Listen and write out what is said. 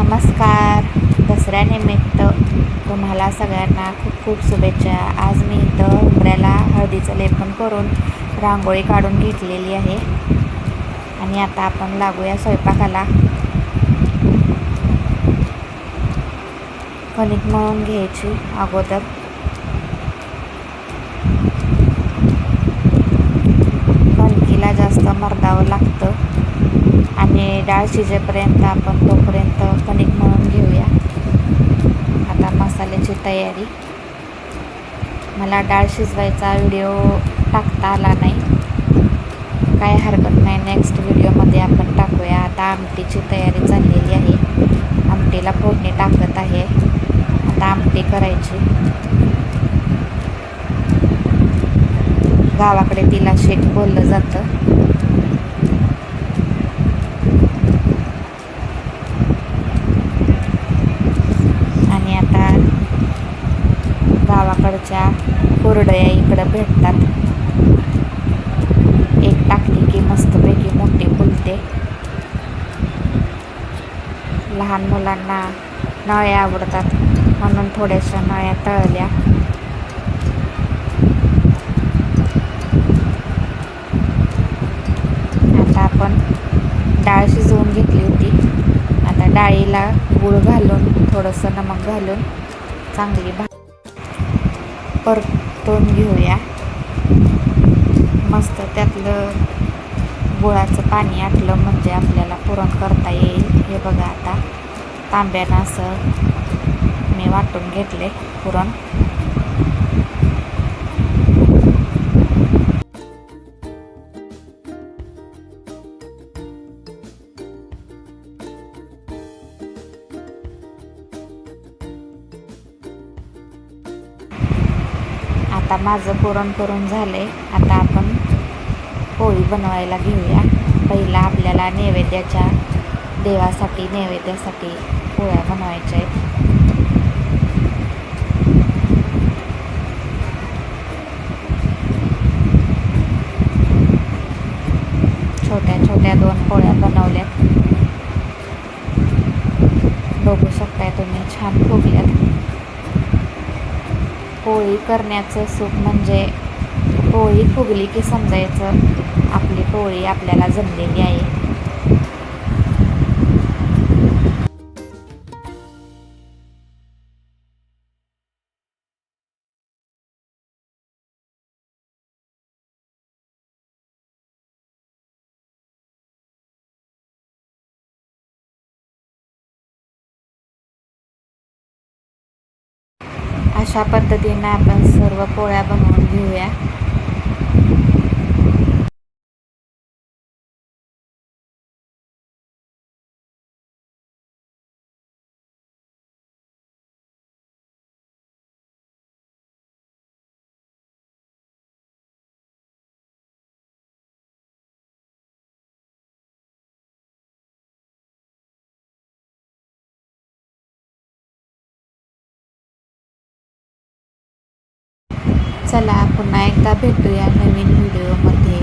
नमस्कार. दसऱ्यानिमित्त तुम्हाला सगळ्यांना खूप खूप शुभेच्छा. आज मी इथं उंबऱ्याला हळदीचं लेपन करून रांगोळी काढून घेतलेली आहे आणि आता आपण लागूया स्वयंपाकाला. कणिक मळून घ्यायची अगोदर. कणकीला जास्त मर्दावं लागतं आणि डाळ शिजेपर्यंत आपण तोपर्यंत कणिक मळून घेऊया. आता मसाल्याची तयारी. मला डाळ शिजवायचा व्हिडिओ टाकता आला नाही, काय हरकत नाही, नेक्स्ट व्हिडिओमध्ये आपण टाकूया. आता आमटीची तयारी चाललेली आहे. आमटीला फोडणी टाकत आहे. आता आमटी करायची. गावाकडे तिला शेक बोललं जातं. आणि आता गावाकडच्या कुरडया इकडं भेटतात. एक टाकली की मस्तपैकी मोठी फुलते. लहान मुलांना नळ्या आवडतात म्हणून थोड्याशा नळ्या तळल्या. आता आपण डाळ शिजवून घेतली होती. आता डाळीला गूळ घालून थोडंसं नमक घालून चांगली परतून घेऊया. मस्त त्यातलं गुळाचं पाणी आटलं म्हणजे आपल्याला पुरण करता येईल. हे बघा, आता तांब्यानं असं मी वाटून घेतले पुरण. आता माझं पुरण करून झालंय. आता आपण पोळी बनवायला घेऊया. पहिला आपल्याला देवासाठी नैवेद्यासाठी पोळ्या बनवायच्या आहेत. छोट्या छोट्या 2 पोळ्या बनवल्यात. बघू शकताय तुम्ही, छान फुगल्यात. पोळी करण्याचं सुख म्हणजे पोळी फुगली की समजायचं आपली पोळी आपल्याला जमलेली आहे. अशा पद्धतीने आपण सर्व पोळ्या बनवून घेऊया. चला पुन्हा एकदा भेटूया नवीन व्हिडिओमध्ये.